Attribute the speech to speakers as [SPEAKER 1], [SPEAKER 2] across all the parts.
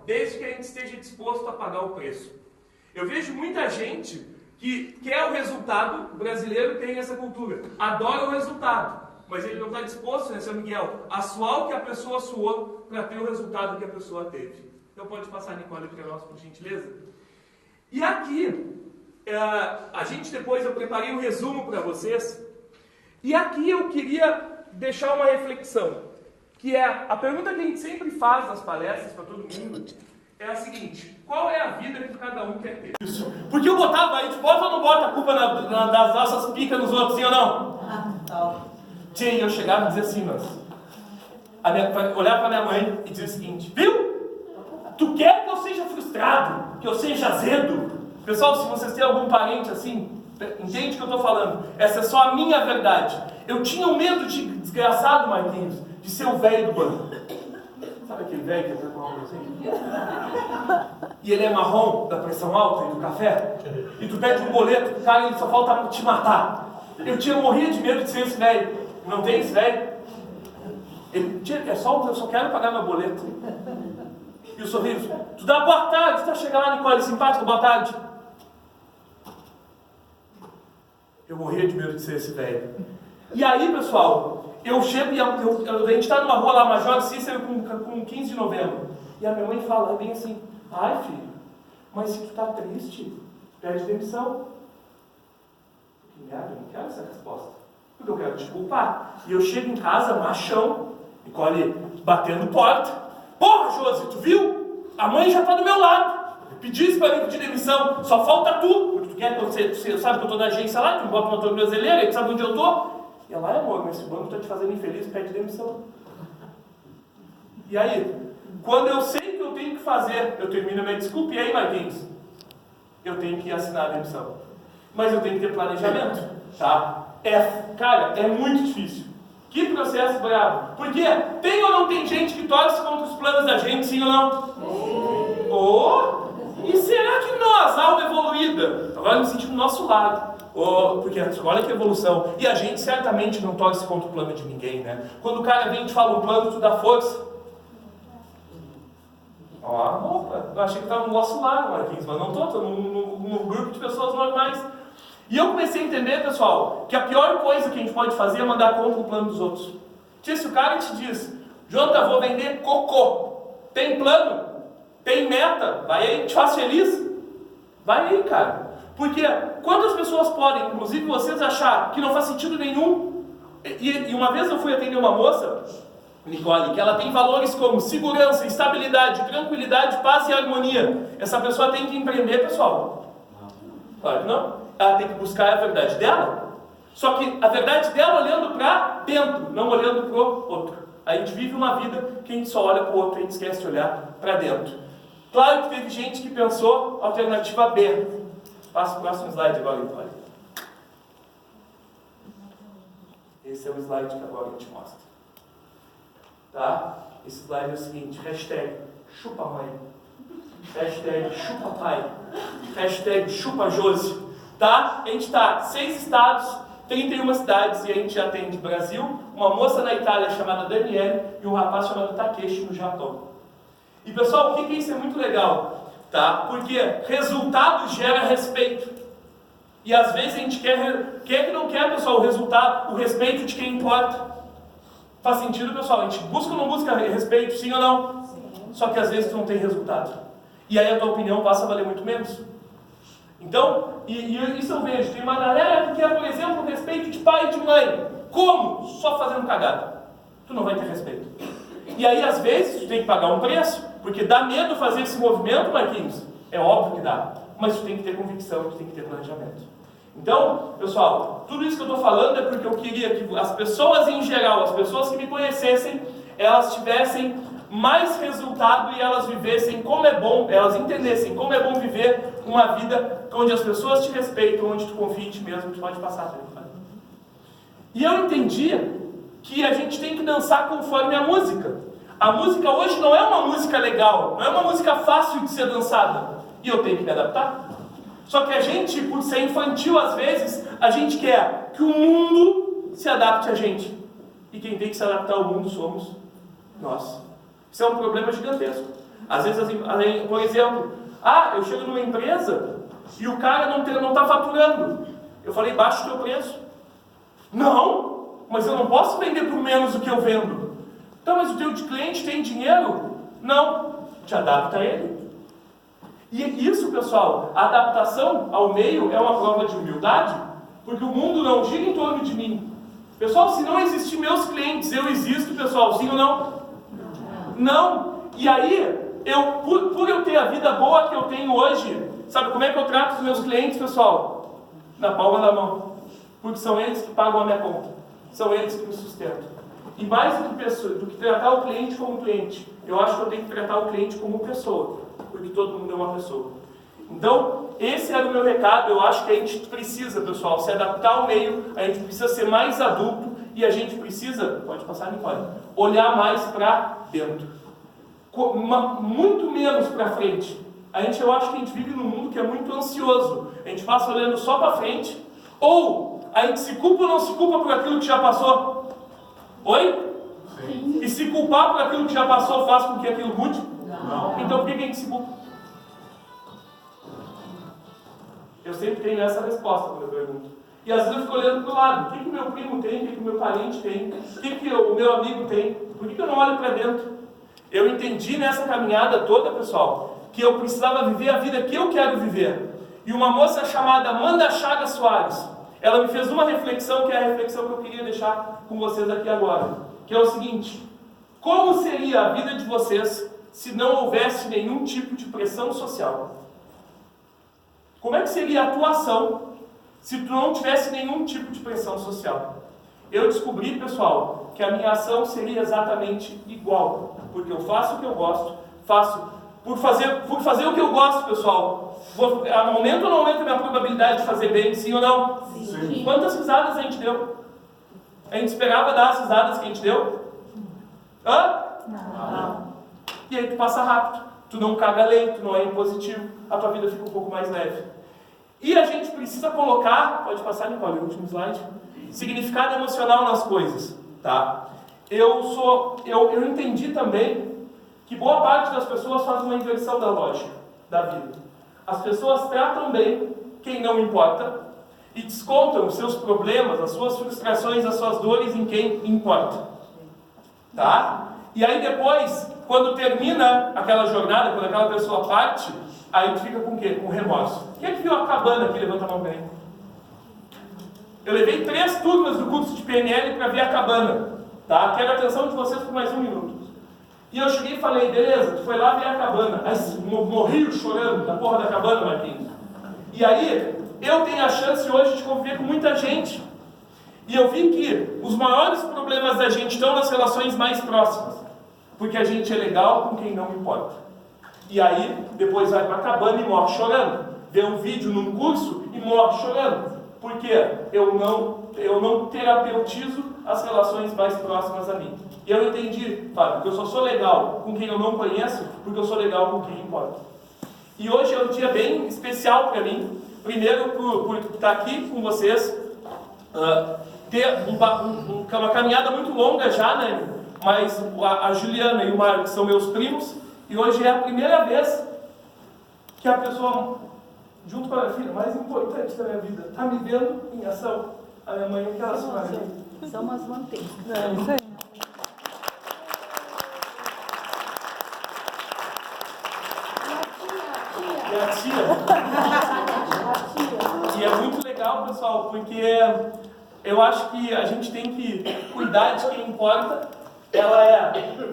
[SPEAKER 1] desde que a gente esteja disposto a pagar o preço. Eu vejo muita gente que quer o resultado, o brasileiro tem essa cultura, adora o resultado, mas ele não está disposto, né, São Miguel, a suar o que a pessoa suou para ter o resultado que a pessoa teve. Então pode passar, Nicole, para nós, por gentileza. E aqui, a gente depois, eu preparei um resumo para vocês, e aqui eu queria deixar uma reflexão, que é a pergunta que a gente sempre faz nas palestras para todo mundo, é a seguinte: qual é a vida que cada um quer ter? Isso. Porque eu botava, a gente bota ou não bota a culpa das nossas picas nos outros, sim ou não? Sim, eu chegava e dizia assim, mas olhar para minha mãe e dizer o seguinte: viu? Tu quer que eu seja frustrado, que eu seja azedo? Pessoal, se vocês têm algum parente assim, entende o que eu estou falando? Essa é só a minha verdade. Eu tinha um medo de desgraçado, Marquinhos, de ser o velho do banco. Sabe aquele velho que entra com algo assim? E ele é marrom, da pressão alta e do café? E tu pede um boleto, o cara, ele só falta te matar. Eu morria de medo de ser esse velho. Não tem esse velho? Eu só quero pagar meu boleto. E o sorriso: tu dá boa tarde, tu chega lá, Nicole, simpática, boa tarde. Eu morria de medo de ser esse velho. E aí, pessoal, eu chego e a gente está numa rua lá, Major Cícero, com 15 de novembro. E a minha mãe fala bem assim: ai, filho, mas se tu tá triste, pede demissão. Eu não quero essa resposta, porque eu quero te culpar. E eu chego em casa, machão, Nicole batendo porta. Porra, Josi, tu viu? A mãe já tá do meu lado. Eu pedi isso para mim pedir demissão. Só falta tu. Porque tu quer que você sabe que eu tô na agência lá, tu me bota uma tornozeleira, tu sabe onde eu tô. E ela: amor, mas esse banco tá te fazendo infeliz, pede demissão. E aí, quando eu sei que eu tenho que fazer, eu termino a minha desculpa. E aí, Marquinhos? Eu tenho que assinar a demissão. Mas eu tenho que ter planejamento, tá? Cara, é muito difícil. Que processo bravo. Porque tem ou não tem gente que torce contra os planos da gente, sim ou não? E será que nós, alma evoluída, agora me sentindo do nosso lado, porque olha que evolução, e a gente certamente não torce contra o plano de ninguém, né? Quando o cara vem e te fala um plano, tu dá força. Eu achei que estava no nosso lado, Marquinhos, mas não estou num grupo de pessoas normais. E eu comecei a entender, pessoal, que a pior coisa que a gente pode fazer é mandar contra o plano dos outros. Se o cara te diz: Jonathan, vou vender cocô, tem plano? Tem meta? Vai aí, te faz feliz? Vai aí, cara. Porque quantas pessoas podem, inclusive vocês, achar que não faz sentido nenhum? E uma vez eu fui atender uma moça, Nicole, que ela tem valores como segurança, estabilidade, tranquilidade, paz e harmonia. Essa pessoa tem que empreender, pessoal? Claro que não. Ela tem que buscar a verdade dela. Só que a verdade dela olhando para dentro, não olhando para o outro. A gente vive uma vida que a gente só olha para o outro, a gente esquece de olhar para dentro. Claro que teve gente que pensou alternativa B. Passa o próximo slide agora, Nicole. Esse é o slide que agora a gente mostra. Tá? Esse slide é o seguinte: hashtag chupa mãe, hashtag chupa pai, hashtag chupa Josi. Tá? A gente está 6 estados, 31 cidades, e a gente já atende Brasil, uma moça na Itália chamada Daniele e um rapaz chamado Takeshi no Japão. E pessoal, o que é isso? É muito legal, tá? Porque resultado gera respeito. E às vezes a gente quer que não quer, pessoal, o resultado, o respeito de quem importa. Faz sentido, pessoal? A gente busca ou não busca respeito, sim ou não? Sim. Só que às vezes tu não tem resultado. E aí a tua opinião passa a valer muito menos. Então, isso eu vejo. Tem uma galera que quer, por exemplo, respeito de pai e de mãe. Como? Só fazendo cagada. Tu não vai ter respeito. E aí, às vezes, tu tem que pagar um preço, porque dá medo fazer esse movimento, Marquinhos. É óbvio que dá. Mas tu tem que ter convicção, tu tem que ter planejamento. Então, pessoal, tudo isso que eu estou falando é porque eu queria que as pessoas em geral, as pessoas que me conhecessem, elas tivessem mais resultado e elas vivessem como é bom, elas entendessem como é bom viver uma vida onde as pessoas te respeitam, onde tu confia em ti mesmo, tu pode passar por isso. E eu entendi que a gente tem que dançar conforme a música. A música hoje não é uma música legal, não é uma música fácil de ser dançada. E eu tenho que me adaptar. Só que a gente, por ser infantil às vezes, a gente quer que o mundo se adapte a gente. E quem tem que se adaptar ao mundo somos nós. Isso é um problema gigantesco. Às vezes, assim, por exemplo, eu chego numa empresa e o cara não está faturando. Eu falei, baixa o teu preço. Não, mas eu não posso vender por menos do que eu vendo. Então, mas o teu cliente tem dinheiro? Não, te adapta a ele. E isso, pessoal, a adaptação ao meio é uma prova de humildade, porque o mundo não gira em torno de mim. Pessoal, se não existir meus clientes, eu existo, pessoal, sim ou não? Não. E aí, por eu ter a vida boa que eu tenho hoje, sabe como é que eu trato os meus clientes, pessoal? Na palma da mão. Porque são eles que pagam a minha conta. São eles que me sustentam. E mais do que tratar o cliente como cliente, eu acho que eu tenho que tratar o cliente como pessoa. Porque todo mundo é uma pessoa. Então, esse era o meu recado. Eu acho que a gente precisa, pessoal, se adaptar ao meio, a gente precisa ser mais adulto e a gente precisa, pode passar, Nicole, olhar mais para dentro. Muito menos para frente. Eu acho que a gente vive num mundo que é muito ansioso. A gente passa olhando só para frente. Ou a gente se culpa ou não se culpa por aquilo que já passou? Oi? Sim. E se culpar por aquilo que já passou faz com que aquilo mude? Não. Então por que a gente se culpa? Eu sempre tenho essa resposta quando eu pergunto. E às vezes eu fico olhando para o lado. O que o meu primo tem? O que o meu parente tem? O que o meu amigo tem? Por que eu não olho para dentro? Eu entendi nessa caminhada toda, pessoal, que eu precisava viver a vida que eu quero viver. E uma moça chamada Amanda Chagas Soares, ela me fez uma reflexão, que é a reflexão que eu queria deixar com vocês aqui agora. Que é o seguinte: como seria a vida de vocês se não houvesse nenhum tipo de pressão social? Como é que seria a tua ação se tu não tivesse nenhum tipo de pressão social? Eu descobri, pessoal, que a minha ação seria exatamente igual, porque eu faço o que eu gosto, por fazer o que eu gosto, pessoal. Aumenta ou não aumenta a minha probabilidade de fazer bem, sim ou não? Sim. Quantas risadas a gente deu? A gente esperava dar as risadas que a gente deu? Não. E aí tu passa rápido, tu não caga lento, tu não é impositivo, a tua vida fica um pouco mais leve. E a gente precisa colocar, pode passar, Nicole, o último slide, significado emocional nas coisas, tá? Eu entendi também que boa parte das pessoas faz uma inversão da lógica da vida. As pessoas tratam bem quem não importa e descontam os seus problemas, as suas frustrações, as suas dores em quem importa, tá? E aí depois, quando termina aquela jornada, quando aquela pessoa parte, aí tu fica com o quê? Com remorso. Quem é que viu a cabana aqui? Levanta a mão bem. Eu levei 3 turmas do curso de PNL para ver a cabana. Tá? Quero a atenção de vocês por mais 1 minuto. E eu cheguei e falei, beleza, tu foi lá ver a cabana. Aí morri chorando da porra da cabana, Marquinhos. E aí, eu tenho a chance hoje de conviver com muita gente. E eu vi que os maiores problemas da gente estão nas relações mais próximas. Porque a gente é legal com quem não importa. E aí, depois vai para a cabana e morre chorando. Vê um vídeo num curso e morre chorando. Porque eu não terapeutizo as relações mais próximas a mim. E eu entendi, Fábio, que eu só sou legal com quem eu não conheço, porque eu sou legal com quem importa. E hoje é um dia bem especial para mim. Primeiro, por estar aqui com vocês, ter uma caminhada muito longa já, né? Mas a Juliana e o Mário, que são meus primos, e hoje é a primeira vez que a pessoa, junto com a minha filha mais importante da minha vida, está me vendo em ação. A minha mãe, aquela senhora ali.
[SPEAKER 2] São umas manteigas.
[SPEAKER 3] É isso aí.
[SPEAKER 1] E a tia. E é muito legal, pessoal, porque eu acho que a gente tem que cuidar de quem importa. Ela é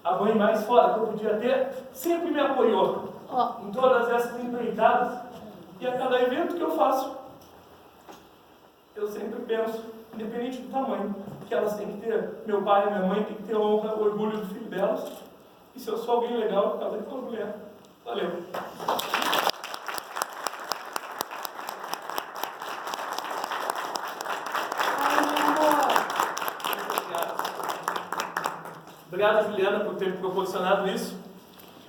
[SPEAKER 1] a mãe mais foda que eu podia ter, sempre me apoiou em todas essas empreitadas. E a cada evento que eu faço, eu sempre penso, independente do tamanho, que elas têm que ter, meu pai e minha mãe têm que ter honra, orgulho do filho delas. E se eu sou alguém legal, por causa daquela mulher. Valeu. Obrigado, Juliana, por ter me proporcionado isso.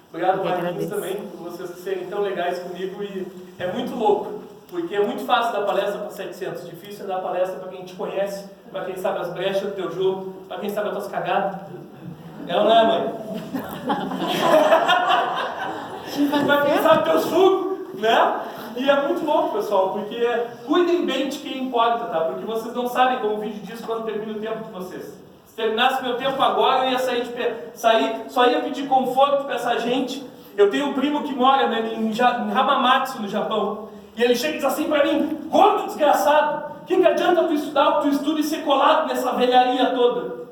[SPEAKER 1] Obrigado, Marquinhos, também, por vocês serem tão legais comigo. E é muito louco, porque é muito fácil dar palestra para 700. Difícil é dar palestra para quem te conhece, para quem sabe as brechas do teu jogo, para quem sabe as tuas cagadas. É ou não é, mãe? Vai pensar teu suco, né? E é muito louco, pessoal, porque cuidem bem de quem importa, tá? Porque vocês não sabem, como o vídeo diz, quando termina o tempo de vocês. Se terminasse meu tempo agora, eu ia só ia pedir conforto para essa gente. Eu tenho um primo que mora, né, em Hamamatsu, no Japão, e ele chega e diz assim para mim: gordo desgraçado, o que adianta tu estudar o que tu estuda e ser colado nessa velharia toda?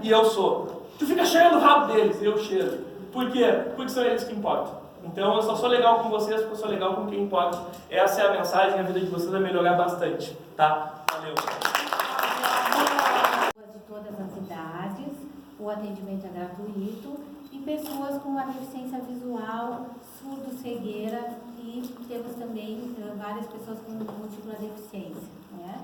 [SPEAKER 1] E eu sou. Tu fica cheirando o rabo deles, eu cheiro. Por quê? Porque são eles que importam. Então eu só sou legal com vocês porque eu sou legal com quem importa. Essa é a mensagem, a vida de vocês vai melhorar bastante, tá? Valeu.
[SPEAKER 2] De todas as idades, o atendimento é gratuito, e pessoas com a deficiência visual, surdo-cegueira, e temos também várias pessoas com múltipla deficiência, né?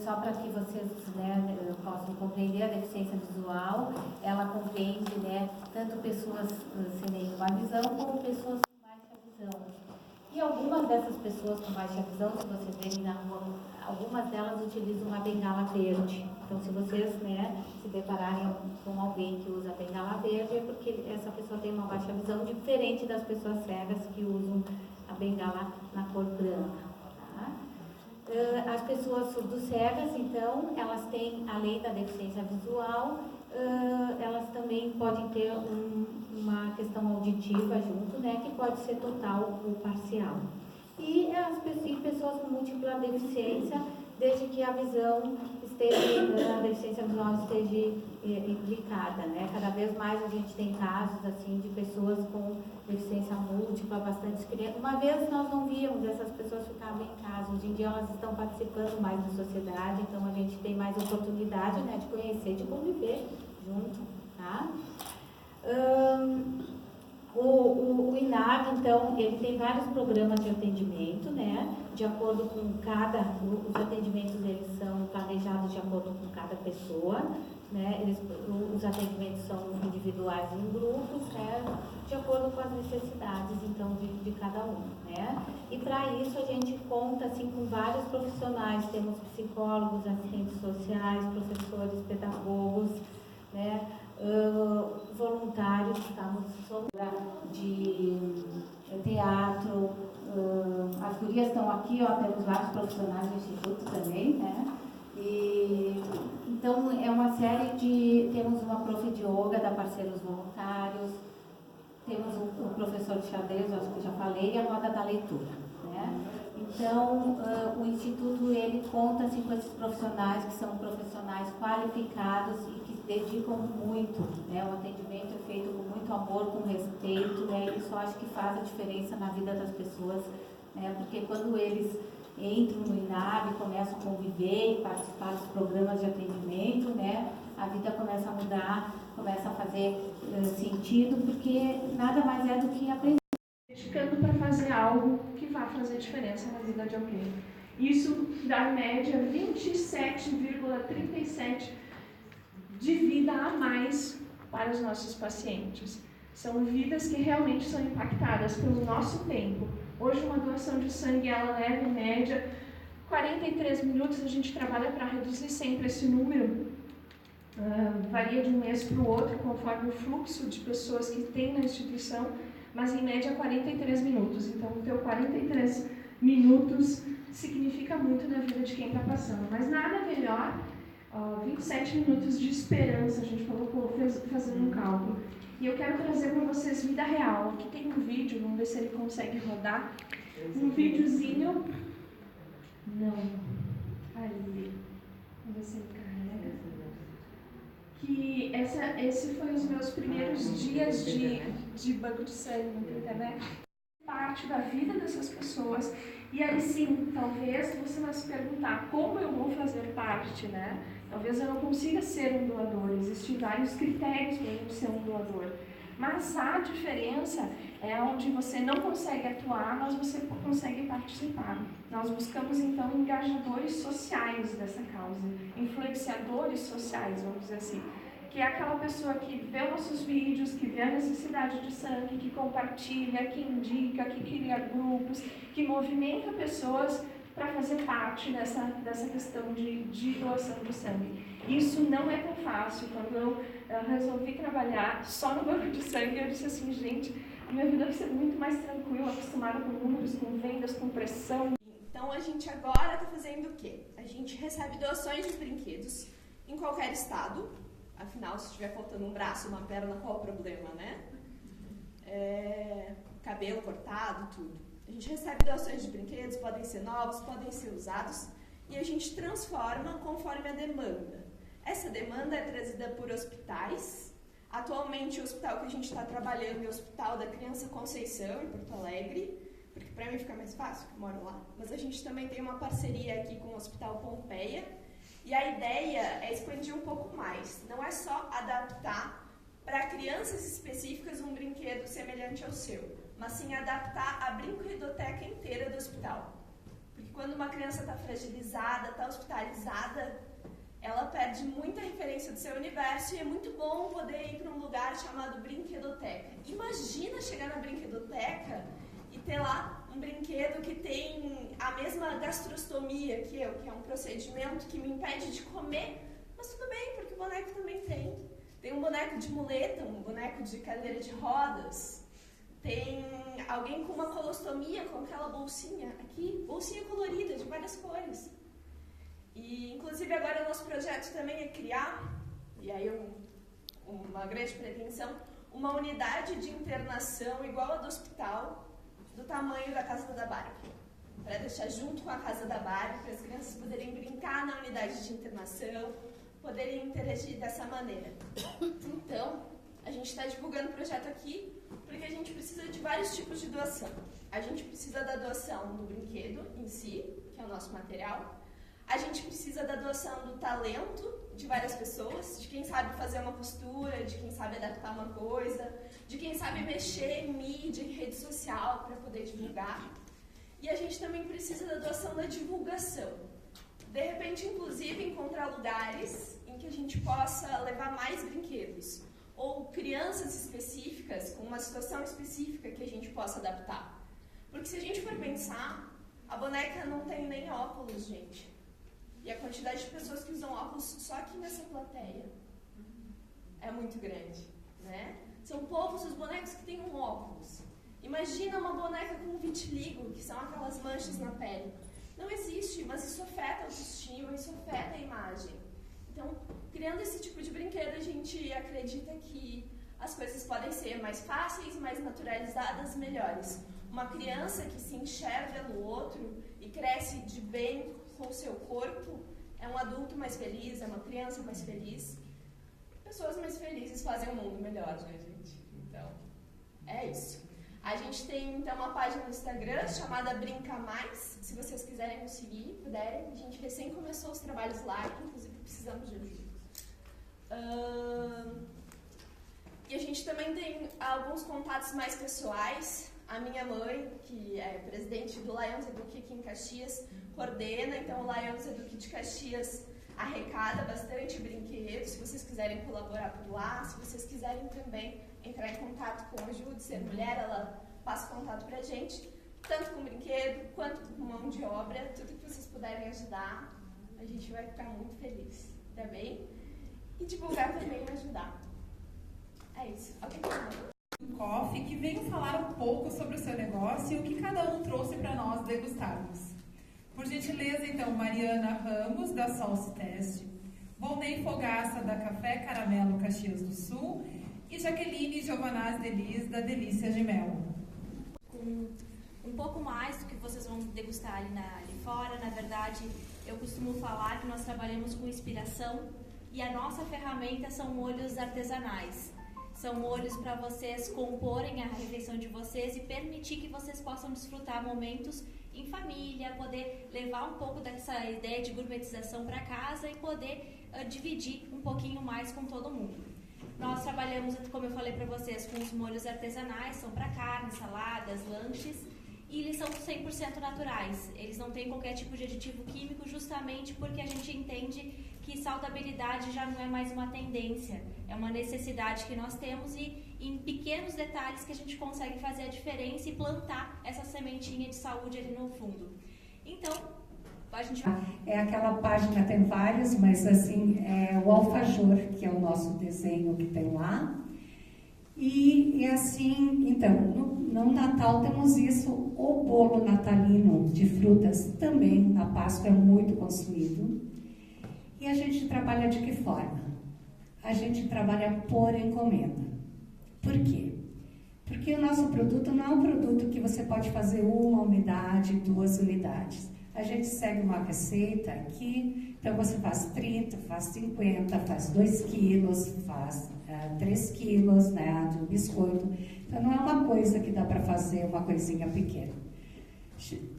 [SPEAKER 2] Só para que vocês, né, possam compreender, a deficiência visual, ela compreende, né, tanto pessoas sem nenhuma visão, como pessoas com baixa visão. E algumas dessas pessoas com baixa visão, se vocês verem na rua, algumas delas utilizam uma bengala verde. Então, se vocês, né, se depararem com alguém que usa bengala verde, é porque essa pessoa tem uma baixa visão, diferente das pessoas cegas que usam a bengala na cor branca. As pessoas surdo-cegas, então, elas têm, além da deficiência visual, elas também podem ter uma questão auditiva junto, né, que pode ser total ou parcial. E pessoas com múltipla deficiência, desde que a visão esteja, a deficiência visual esteja implicada, né? Cada vez mais a gente tem casos assim de pessoas com deficiência múltipla, bastante crianças. Uma vez nós não víamos, essas pessoas ficavam em casa, hoje em dia elas estão participando mais da sociedade, então a gente tem mais oportunidade, né, de conhecer, de conviver junto, tá? O INAB, então, ele tem vários programas de atendimento, né? De acordo com os atendimentos eles são planejados de acordo com cada pessoa, né? Os atendimentos são individuais e em grupos, né? De acordo com as necessidades, então, de cada um, né? E para isso a gente conta, assim, com vários profissionais, temos psicólogos, assistentes sociais, professores, pedagogos, né? Voluntários, estamos de teatro, as gurias estão aqui, ó, temos vários profissionais do Instituto também, né? E, então, é uma série temos uma prof de yoga da Parceiros Voluntários, temos o professor de xadrez, acho que eu já falei, e a roda da leitura, né? Então, o Instituto, ele conta assim, com esses profissionais que são profissionais qualificados e que se dedicam muito, né? O atendimento é feito com muito amor, com respeito, né? Isso eu acho que faz a diferença na vida das pessoas, né? Porque quando eles entram no INAB, começam a conviver e participar dos programas de atendimento, né? A vida começa a mudar, começa a fazer sentido, porque nada mais é do que aprender.
[SPEAKER 3] Dedicando para fazer algo que vai fazer diferença na vida de alguém. Isso dá em média 27,37 de vida a mais para os nossos pacientes. São vidas que realmente são impactadas pelo nosso tempo. Hoje uma doação de sangue ela leva em média 43 minutos, a gente trabalha para reduzir sempre esse número. Varia de um mês para o outro, conforme o fluxo de pessoas que tem na instituição, mas em média 43 minutos. Então, o teu 43 minutos significa muito na vida de quem está passando. Mas nada melhor, 27 minutos de esperança, a gente falou fazendo um cálculo. E eu quero trazer para vocês vida real. Aqui tem um vídeo, vamos ver se ele consegue rodar. Um videozinho. Não. Ali. Vamos ver se ele carrega. Que esse foi os meus primeiros dias de banco de sangue na internet. Parte da vida dessas pessoas. E aí sim, talvez você vai se perguntar como eu vou fazer parte, né? Talvez eu não consiga ser um doador. Existem vários critérios para a gente ser um doador. Mas a diferença é onde você não consegue atuar, mas você consegue participar. Nós buscamos, então, engajadores sociais dessa causa, influenciadores sociais, vamos dizer assim, que é aquela pessoa que vê nossos vídeos, que vê a necessidade de sangue, que compartilha, que indica, que cria grupos, que movimenta pessoas para fazer parte dessa questão de doação de sangue. Isso não é tão fácil. Quando eu resolvi trabalhar só no banco de sangue, eu disse assim, gente, minha vida vai ser muito mais tranquila, acostumada com números, com vendas, com pressão. Então a gente agora está fazendo o quê? A gente recebe doações de brinquedos em qualquer estado. Afinal, se estiver faltando um braço, uma perna, qual o problema, né? Cabelo cortado, tudo. A gente recebe doações de brinquedos, podem ser novos, podem ser usados, e a gente transforma conforme a demanda. Essa demanda é trazida por hospitais. Atualmente, o hospital que a gente está trabalhando é o Hospital da Criança Conceição, em Porto Alegre, porque para mim fica mais fácil, que eu moro lá. Mas a gente também tem uma parceria aqui com o Hospital Pompeia, e a ideia é expandir um pouco mais. Não é só adaptar para crianças específicas um brinquedo semelhante ao seu, mas sim adaptar a brinquedoteca inteira do hospital. Porque quando uma criança está fragilizada, está hospitalizada, ela perde muita referência do seu universo, e é muito bom poder ir para um lugar chamado brinquedoteca. Imagina chegar na brinquedoteca e ter lá um brinquedo que tem a mesma gastrostomia que eu, que é um procedimento que me impede de comer, mas tudo bem, porque o boneco também tem. Tem um boneco de muleta, um boneco de cadeira de rodas, tem alguém com uma colostomia, com aquela bolsinha aqui, bolsinha colorida, de várias cores. E, inclusive, agora o nosso projeto também é criar, e aí uma grande pretensão, uma unidade de internação igual a do hospital, do tamanho da Casa da Barbie, para deixar junto com a Casa da Barbie, para as crianças poderem brincar na unidade de internação, poderem interagir dessa maneira. Então, a gente está divulgando o projeto aqui porque a gente precisa de vários tipos de doação. A gente precisa da doação do brinquedo em si, que é o nosso material. A gente precisa da doação do talento de várias pessoas, de quem sabe fazer uma costura, de quem sabe adaptar uma coisa, de quem sabe mexer em mídia, em rede social para poder divulgar. E a gente também precisa da doação da divulgação. De repente, inclusive, encontrar lugares em que a gente possa levar mais brinquedos, ou crianças específicas, com uma situação específica que a gente possa adaptar. Porque se a gente for pensar, a boneca não tem nem óculos, gente. E a quantidade de pessoas que usam óculos só aqui nessa plateia é muito grande, né? São poucos os bonecos que têm um óculos. Imagina uma boneca com vitiligo, que são aquelas manchas na pele. Não existe, mas isso afeta a autoestima, isso afeta a imagem. Então, criando esse tipo de brinquedo, a gente acredita que as coisas podem ser mais fáceis, mais naturalizadas, melhores. Uma criança que se enxerga no outro e cresce de bem com o seu corpo é um adulto mais feliz, é uma criança mais feliz. Pessoas mais felizes fazem o mundo melhor, né, gente? Então, é isso. A gente tem, então, uma página no Instagram chamada Brinca Mais, se vocês quiserem nos seguir, puderem. A gente recém começou os trabalhos lá, inclusive precisamos de ajuda. E a gente também tem alguns contatos mais pessoais. A minha mãe, que é presidente do Lions Eduque aqui em Caxias, coordena, então o Lions Eduque de Caxias arrecada bastante brinquedos, se vocês quiserem colaborar por lá, se vocês quiserem também entrar em contato com a Ajude Ser Mulher, ela passa contato pra gente, tanto com brinquedo, quanto com mão de obra, tudo que vocês puderem ajudar, a gente vai ficar muito feliz, tá bem? E divulgar também e ajudar. É isso.
[SPEAKER 4] Coffee, que veio falar um pouco sobre o seu negócio e o que cada um trouxe para nós degustarmos. Por gentileza, então, Mariana Ramos, da Salsa Teste, Volney Fogaça, da Café Caramelo Caxias do Sul, e Jaqueline Giovanaz Delis, da Delícia de Mel.
[SPEAKER 5] Um pouco mais do que vocês vão degustar ali fora, na verdade, eu costumo falar que nós trabalhamos com inspiração e a nossa ferramenta são molhos artesanais. São molhos para vocês comporem a refeição de vocês e permitir que vocês possam desfrutar momentos em família, poder levar um pouco dessa ideia de gourmetização para casa e poder dividir um pouquinho mais com todo mundo. Nós trabalhamos, como eu falei para vocês, com os molhos artesanais, são para carne, saladas, lanches, e eles são 100% naturais. Eles não têm qualquer tipo de aditivo químico, justamente porque a gente entende que saudabilidade já não é mais uma tendência, é uma necessidade que nós temos e em pequenos detalhes que a gente consegue fazer a diferença e plantar essa sementinha de saúde ali no fundo. Então, a gente vai...
[SPEAKER 6] É aquela página, tem vários, mas assim, é o alfajor, que é o nosso desenho que tem lá. E assim, então, no Natal temos isso, o bolo natalino de frutas também, na Páscoa é muito consumido. E a gente trabalha de que forma? A gente trabalha por encomenda. Por quê? Porque o nosso produto não é um produto que você pode fazer 1 unidade, 2 unidades. A gente segue uma receita aqui, então você faz 30, faz 50, faz 2 quilos, faz 3 quilos, né, de um biscoito. Então não é uma coisa que dá para fazer uma coisinha pequena.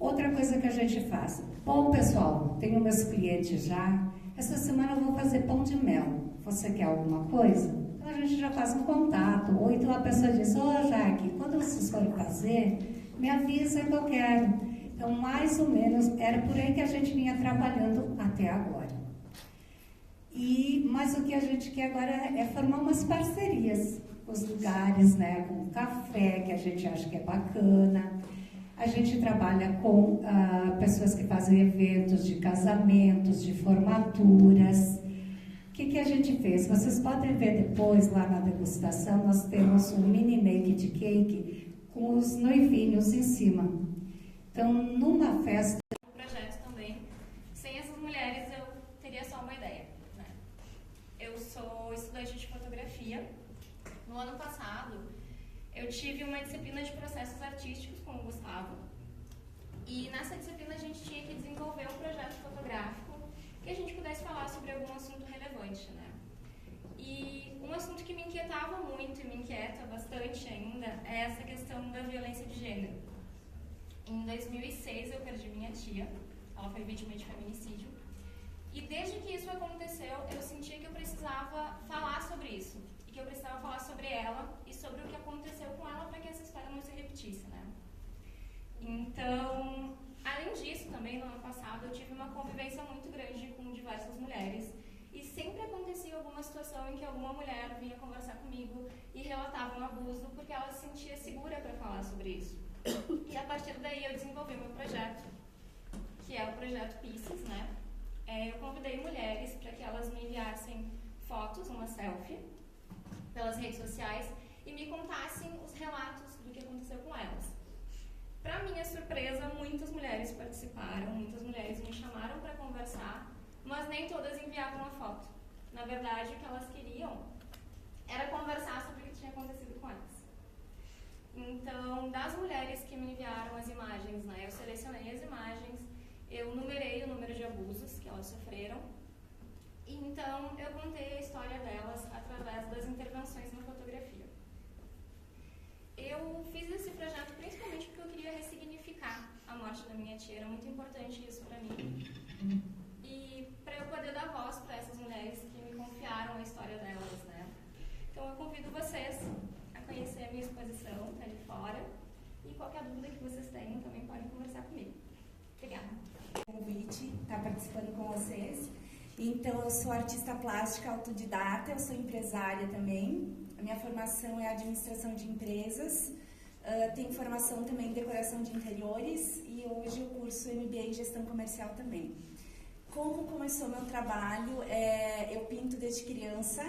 [SPEAKER 6] Outra coisa que a gente faz. Bom, pessoal, tenho meus clientes já. Essa semana eu vou fazer pão de mel. Você quer alguma coisa? Então a gente já faz um contato. Ou então a pessoa diz, Jaque, quando vocês forem fazer, me avisa que eu quero. Então, mais ou menos, era por aí que a gente vinha trabalhando até agora. Mas o que a gente quer agora é formar umas parcerias com os lugares, né? Com o café, que a gente acha que é bacana. A gente trabalha com pessoas que fazem eventos de casamentos, de formaturas. O que a gente fez? Vocês podem ver depois, lá na degustação, nós temos um mini naked cake com os noivinhos em cima. Então, numa festa...
[SPEAKER 5] O projeto também, sem essas mulheres eu teria só uma ideia, né? Eu sou estudante de fotografia. No ano passado, eu tive uma disciplina de processos artísticos com o Gustavo. E nessa disciplina a gente tinha que desenvolver um projeto fotográfico que a gente pudesse falar sobre algum assunto relevante, né? E um assunto que me inquietava muito e me inquieta bastante ainda é essa questão da violência de gênero. Em 2006 eu perdi minha tia, ela foi vítima de feminicídio, e desde que isso aconteceu eu sentia que eu precisava falar sobre isso, e que eu precisava falar sobre ela e sobre o que aconteceu com ela para que essa história não se repetisse, né? Então, além disso também no ano passado eu tive uma convivência muito grande com diversas mulheres, e sempre acontecia alguma situação em que alguma mulher vinha conversar comigo e relatava um abuso porque ela se sentia segura para falar sobre isso. E a partir daí eu desenvolvi meu projeto, que é o projeto Pieces, né? Eu convidei mulheres para que elas me enviassem fotos, uma selfie, pelas redes sociais e me contassem os relatos do que aconteceu com elas. Para minha surpresa, muitas mulheres participaram, muitas mulheres me chamaram para conversar, mas nem todas enviavam a foto. Na verdade, o que elas queriam era conversar sobre o que tinha acontecido com elas. Então, das mulheres que me enviaram as imagens, né, eu selecionei as imagens, eu numerei o número de abusos que elas sofreram, e então eu contei a história delas através das intervenções na fotografia. Eu fiz esse projeto principalmente porque eu queria ressignificar a morte da minha tia, era muito importante isso para mim. E para eu poder dar voz para essas mulheres que me confiaram a história delas, né. Então eu convido vocês a conhecer a minha exposição, tá ali fora, e qualquer dúvida que vocês tenham também podem conversar comigo. Obrigada.
[SPEAKER 7] Convite, estar participando com vocês. Então, eu sou artista plástica autodidata, eu sou empresária também. A minha formação é administração de empresas, tenho formação também em decoração de interiores e hoje eu curso MBA em gestão comercial também. Como começou meu trabalho? Eu pinto desde criança,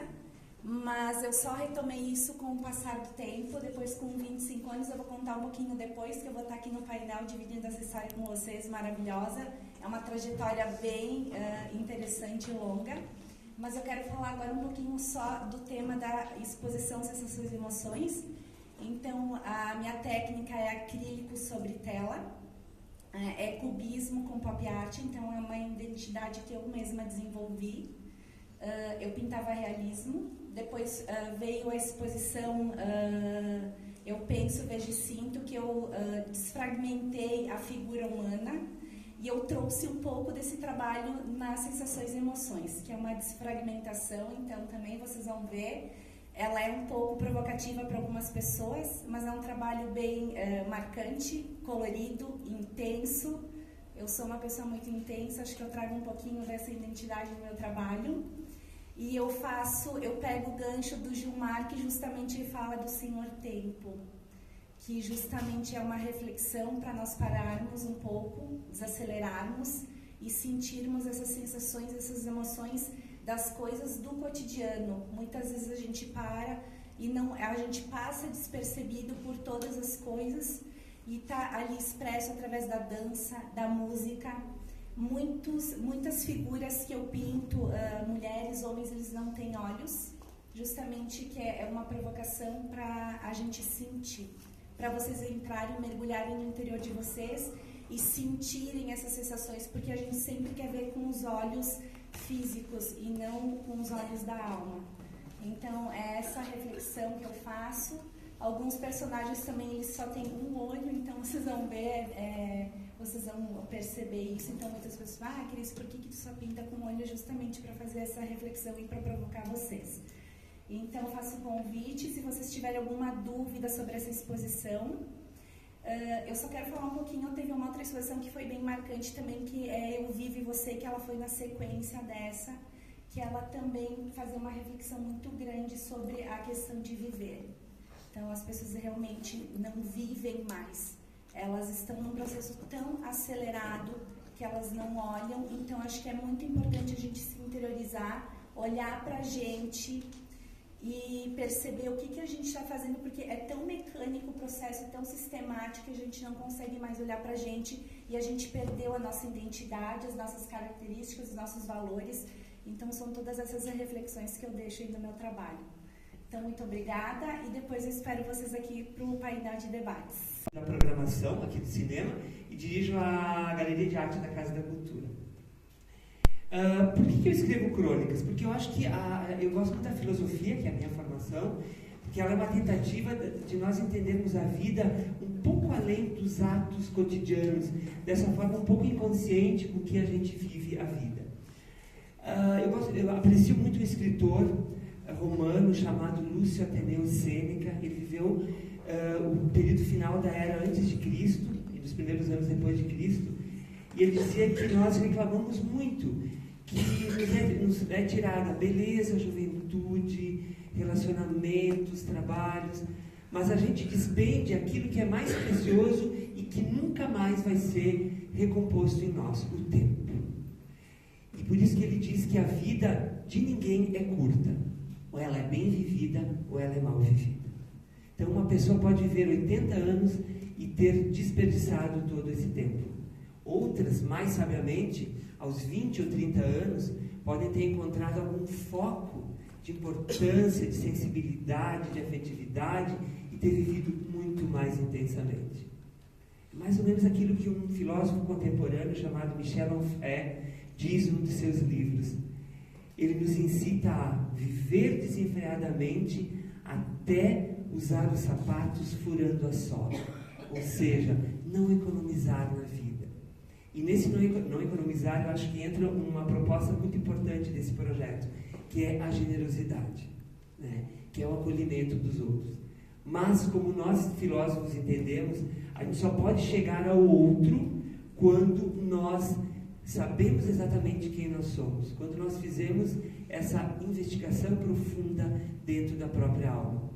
[SPEAKER 7] mas eu só retomei isso com o passar do tempo. Depois, com 25 anos, eu vou contar um pouquinho depois, que eu vou estar aqui no painel dividindo essa história com vocês, maravilhosa. É uma trajetória bem interessante e longa, mas eu quero falar agora um pouquinho só do tema da exposição Sensações e Emoções. Então, a minha técnica é acrílico sobre tela, é cubismo com pop art, então é uma identidade que eu mesma desenvolvi. Eu pintava realismo, depois veio a exposição Eu Penso, Vejo e Sinto, que eu desfragmentei a figura humana e eu trouxe um pouco desse trabalho nas Sensações e Emoções, que é uma desfragmentação, então também vocês vão ver, ela é um pouco provocativa para algumas pessoas, mas é um trabalho bem marcante, colorido, intenso. Eu sou uma pessoa muito intensa, acho que eu trago um pouquinho dessa identidade no meu trabalho. E eu pego o gancho do Gilmar, que justamente fala do Senhor Tempo, que justamente é uma reflexão para nós pararmos um pouco, desacelerarmos e sentirmos essas sensações, essas emoções das coisas do cotidiano. Muitas vezes a gente para e não, a gente passa despercebido por todas as coisas e está ali expresso através da dança, da música. Muitas figuras que eu pinto, mulheres, homens, eles não têm olhos, justamente que é uma provocação para a gente sentir, para vocês entrarem, mergulharem no interior de vocês e sentirem essas sensações, porque a gente sempre quer ver com os olhos físicos e não com os olhos da alma. Então, é essa reflexão que eu faço. Alguns personagens também, eles só têm um olho, então vocês vão ver, vocês vão perceber isso. Então, muitas pessoas falam, Cris, por que tu só pinta com um olho? Justamente para fazer essa reflexão e para provocar vocês. Então, eu faço um convite, se vocês tiverem alguma dúvida sobre essa exposição. Eu só quero falar um pouquinho, teve uma outra exposição que foi bem marcante também, que é Eu Vivo e Você, que ela foi na sequência dessa, que ela também fazia uma reflexão muito grande sobre a questão de viver. Então, as pessoas realmente não vivem mais. Elas estão num processo tão acelerado que elas não olham. Então, acho que é muito importante a gente se interiorizar, olhar pra gente e perceber o que a gente está fazendo, porque é tão mecânico o processo, tão sistemático, que a gente não consegue mais olhar pra gente e a gente perdeu a nossa identidade, as nossas características, os nossos valores. Então, são todas essas reflexões que eu deixo aí no meu trabalho. Então, muito obrigada e depois eu espero vocês aqui para o painel de debates.
[SPEAKER 8] Da programação aqui do cinema e dirijo a Galeria de Arte da Casa da Cultura. Por que eu escrevo crônicas? Porque eu acho que eu gosto muito da filosofia, que é a minha formação, porque ela é uma tentativa de nós entendermos a vida um pouco além dos atos cotidianos, dessa forma um pouco inconsciente com que a gente vive a vida. Eu aprecio muito um escritor romano chamado Lúcio Ateneu Sêneca. Ele viveu o período final da era antes de Cristo e dos primeiros anos depois de Cristo, e ele dizia que nós reclamamos muito que nos é tirada a beleza, a juventude, relacionamentos, trabalhos, mas a gente despende aquilo que é mais precioso e que nunca mais vai ser recomposto em nós, o tempo. E por isso que ele diz que a vida de ninguém é curta. Ou ela é bem vivida, ou ela é mal vivida. Então, uma pessoa pode viver 80 anos e ter desperdiçado todo esse tempo. Outras, mais sabiamente, aos 20 ou 30 anos, podem ter encontrado algum foco de importância, de sensibilidade, de afetividade e ter vivido muito mais intensamente. É mais ou menos aquilo que um filósofo contemporâneo chamado Michel Onfray diz num de seus livros. Ele nos incita a viver desenfreadamente até usar os sapatos furando a sola. Ou seja, não economizar na vida. E nesse não economizar, eu acho que entra uma proposta muito importante desse projeto, que é a generosidade, né? Que é o acolhimento dos outros. Mas, como nós filósofos entendemos, a gente só pode chegar ao outro quando nós sabemos exatamente quem nós somos, quando nós fizemos essa investigação profunda dentro da própria alma.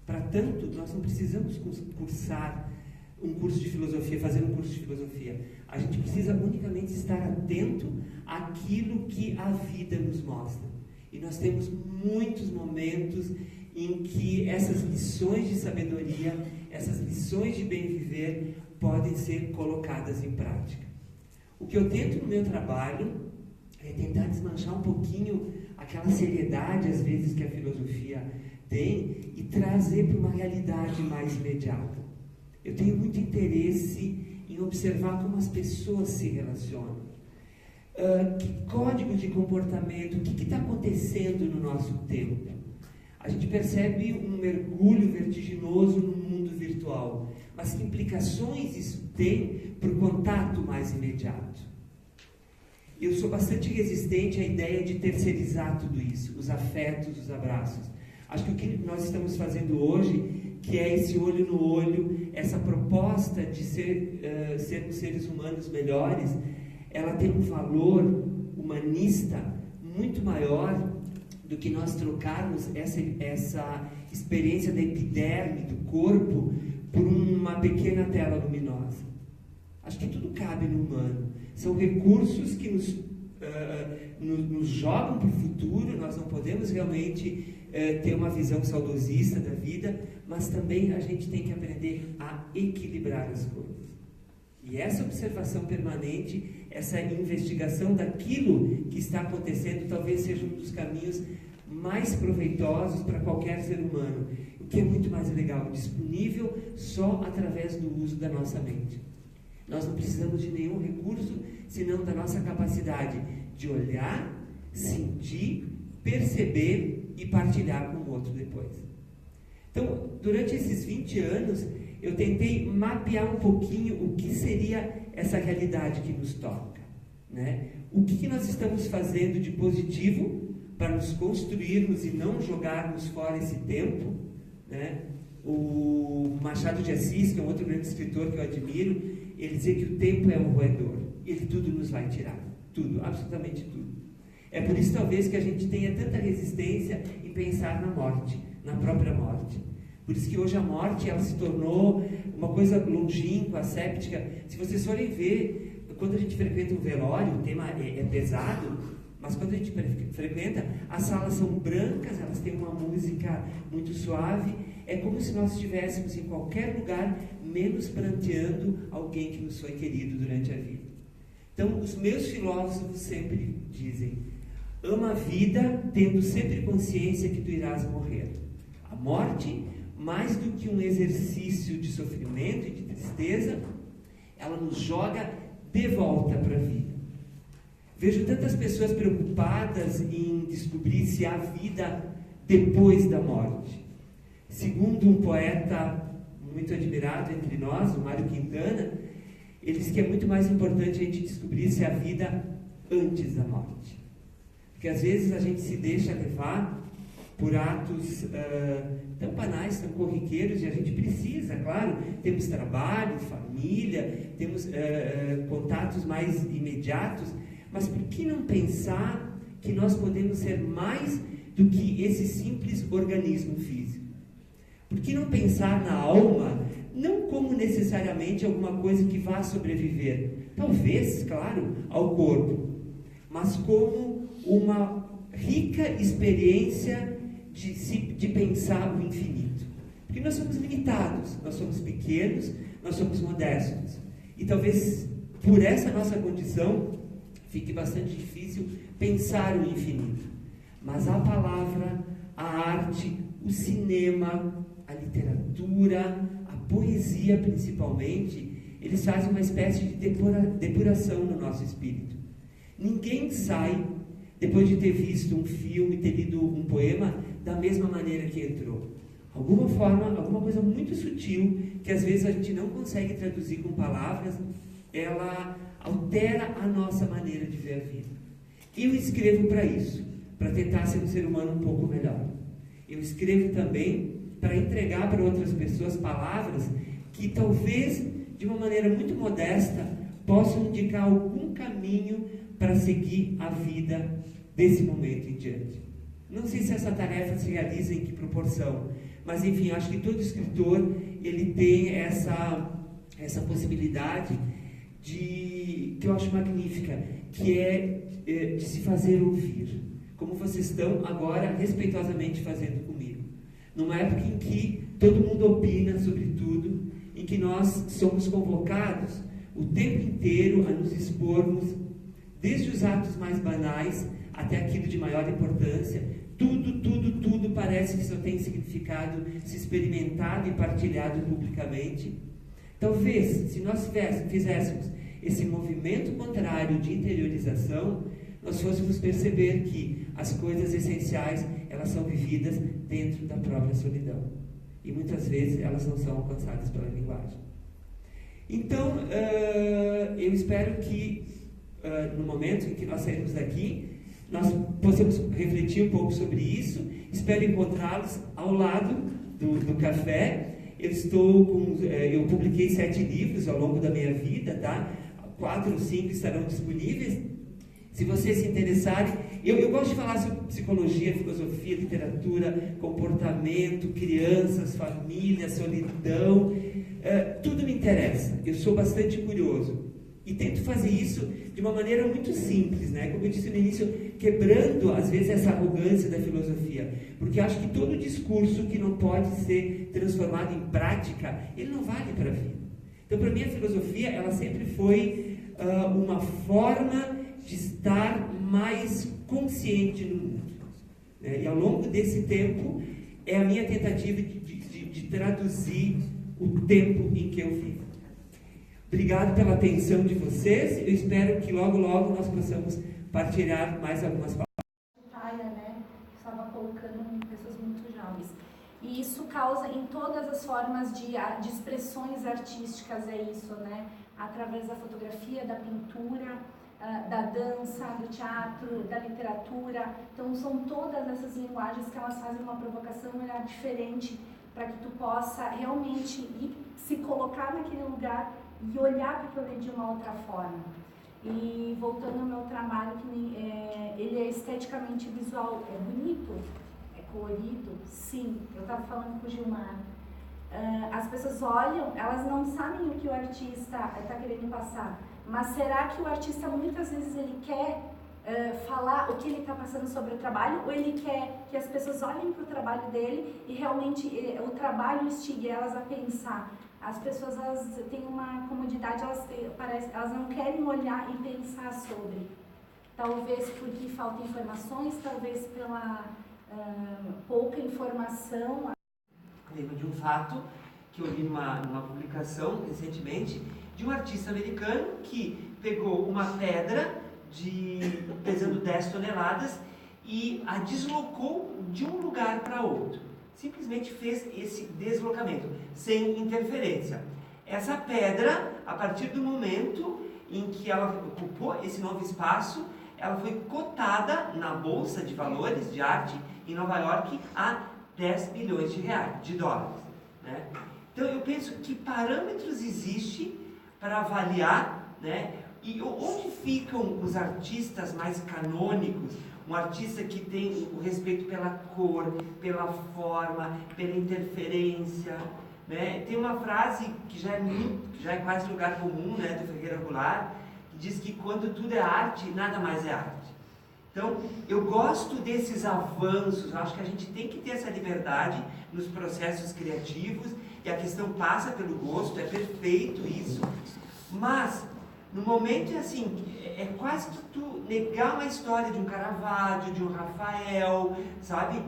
[SPEAKER 8] Para tanto, nós não precisamos cursar um curso de filosofia, fazer um curso de filosofia. A gente precisa unicamente estar atento àquilo que a vida nos mostra. E nós temos muitos momentos em que essas lições de sabedoria, essas lições de bem viver podem ser colocadas em prática. O que eu tento no meu trabalho é tentar desmanchar um pouquinho aquela seriedade, às vezes, que a filosofia tem e trazer para uma realidade mais imediata. Eu tenho muito interesse em observar como as pessoas se relacionam. Que código de comportamento, o que está acontecendo no nosso tempo? A gente percebe um mergulho vertiginoso no mundo virtual, mas que implicações isso tem para o contato mais imediato? Eu sou bastante resistente à ideia de terceirizar tudo isso, os afetos, os abraços. Acho que o que nós estamos fazendo hoje, que é esse olho no olho, essa proposta de sermos seres humanos melhores, ela tem um valor humanista muito maior do que nós trocarmos essa experiência da epiderme, do corpo, por uma pequena tela luminosa. Acho que tudo cabe no humano. São recursos que nos jogam para o futuro. Nós não podemos realmente ter uma visão saudosista da vida, mas também a gente tem que aprender a equilibrar as coisas. E essa observação permanente, essa investigação daquilo que está acontecendo, talvez seja um dos caminhos mais proveitosos para qualquer ser humano, o que é muito mais legal, disponível só através do uso da nossa mente. Nós não precisamos de nenhum recurso, senão da nossa capacidade de olhar, sentir, perceber e partilhar com o outro depois. Então, durante esses 20 anos, eu tentei mapear um pouquinho o que seria essa realidade que nos toca, né? O que nós estamos fazendo de positivo para nos construirmos e não jogarmos fora esse tempo, né? O Machado de Assis, que é um outro grande escritor que eu admiro, ele dizia que o tempo é um roedor, ele tudo nos vai tirar, tudo, absolutamente tudo. É por isso talvez que a gente tenha tanta resistência em pensar na morte, na própria morte. Por isso que hoje a morte ela se tornou uma coisa longínqua, séptica. Se vocês forem ver, quando a gente frequenta um velório, o tema é pesado, mas quando a gente frequenta, as salas são brancas, elas têm uma música muito suave. É como se nós estivéssemos em qualquer lugar, menos pranteando alguém que nos foi querido durante a vida. Então, os meus filósofos sempre dizem: ama a vida, tendo sempre consciência que tu irás morrer. A morte, mais do que um exercício de sofrimento e de tristeza, ela nos joga de volta para a vida. Vejo tantas pessoas preocupadas em descobrir se há vida depois da morte. Segundo um poeta muito admirado entre nós, o Mário Quintana, ele diz que é muito mais importante a gente descobrir se há vida antes da morte. Porque às vezes a gente se deixa levar por atos tão banais, tão corriqueiros, e a gente precisa, claro, temos trabalho, família, temos contatos mais imediatos, mas por que não pensar que nós podemos ser mais do que esse simples organismo físico? Por que não pensar na alma, não como necessariamente alguma coisa que vá sobreviver, talvez, claro, ao corpo, mas como uma rica experiência de pensar o infinito. Porque nós somos limitados, nós somos pequenos, nós somos modestos. E talvez por essa nossa condição fique bastante difícil pensar o infinito. Mas a palavra, a arte, o cinema, a literatura, a poesia principalmente, eles fazem uma espécie de depuração no nosso espírito. Ninguém sai, depois de ter visto um filme, ter lido um poema, da mesma maneira que entrou. Alguma forma, alguma coisa muito sutil, que às vezes a gente não consegue traduzir com palavras, ela altera a nossa maneira de ver a vida. Eu escrevo para isso, para tentar ser um ser humano um pouco melhor. Eu escrevo também para entregar para outras pessoas palavras que talvez, de uma maneira muito modesta, possam indicar algum caminho para seguir a vida desse momento em diante. Não sei se essa tarefa se realiza em que proporção, mas enfim, acho que todo escritor ele tem essa possibilidade que eu acho magnífica, que é de se fazer ouvir, como vocês estão agora respeitosamente fazendo comigo. Numa época em que todo mundo opina sobre tudo, em que nós somos convocados o tempo inteiro a nos expormos, desde os atos mais banais até aquilo de maior importância, tudo parece que só tem significado se experimentado e partilhado publicamente. Talvez, se nós fizéssemos esse movimento contrário de interiorização, nós fôssemos perceber que as coisas essenciais, elas são vividas dentro da própria solidão. E muitas vezes elas não são alcançadas pela linguagem. Então, eu espero que no momento em que nós sairmos daqui, nós possamos refletir um pouco sobre isso. Espero encontrá-los ao lado do café. Eu publiquei 7 livros ao longo da minha vida, tá? 4 ou 5 estarão disponíveis. Se vocês se interessarem, eu gosto de falar sobre psicologia, filosofia, literatura, comportamento, crianças, família, solidão, tudo me interessa. Eu sou bastante curioso. E tento fazer isso de uma maneira muito simples, né? Como eu disse no início, quebrando às vezes essa arrogância da filosofia, porque eu acho que todo discurso que não pode ser transformado em prática, ele não vale para a vida. Então, para mim, a filosofia, ela sempre foi uma forma de estar mais consciente no mundo. Né? E ao longo desse tempo, é a minha tentativa de traduzir o tempo em que eu vivo. Obrigado pela atenção de vocês. Eu espero que logo, logo nós possamos partilhar mais algumas palavras.
[SPEAKER 9] Né? Estava colocando pessoas muito jovens. E isso causa em todas as formas de expressões artísticas, é isso, né? Através da fotografia, da pintura, da dança, do teatro, da literatura. Então são todas essas linguagens que elas fazem uma provocação, um olhar diferente para que tu possa realmente se colocar naquele lugar e olhar para aquilo de uma outra forma. E voltando ao meu trabalho, ele é esteticamente visual, é bonito, é colorido, sim. Eu estava falando com o Gilmar. As pessoas olham, elas não sabem o que o artista está querendo passar, mas será que o artista muitas vezes ele quer falar o que ele está passando sobre o trabalho, ou ele quer que as pessoas olhem para o trabalho dele e realmente o trabalho instigue elas a pensar? As pessoas elas têm uma comodidade, elas não querem olhar e pensar sobre. Talvez porque faltam informações, talvez pela pouca informação.
[SPEAKER 8] Lembro de um fato que eu li numa publicação recentemente de um artista americano que pegou uma pedra pesando 10 toneladas e a deslocou de um lugar para outro. Simplesmente fez esse deslocamento, sem interferência. Essa pedra, a partir do momento em que ela ocupou esse novo espaço, ela foi cotada na Bolsa de Valores de Arte em Nova York a 10 bilhões de dólares. Né? Então eu penso que parâmetros existem para avaliar, né? E onde ficam os artistas mais canônicos, um artista que tem o respeito pela cor, pela forma, pela interferência, né? Tem uma frase que já é quase lugar comum, né, do Ferreira Goulart, que diz que quando tudo é arte, nada mais é arte. Então, eu gosto desses avanços, eu acho que a gente tem que ter essa liberdade nos processos criativos, e a questão passa pelo gosto, é perfeito isso, mas no momento assim, é quase que tu negar uma história de um Caravaggio, de um Rafael, sabe?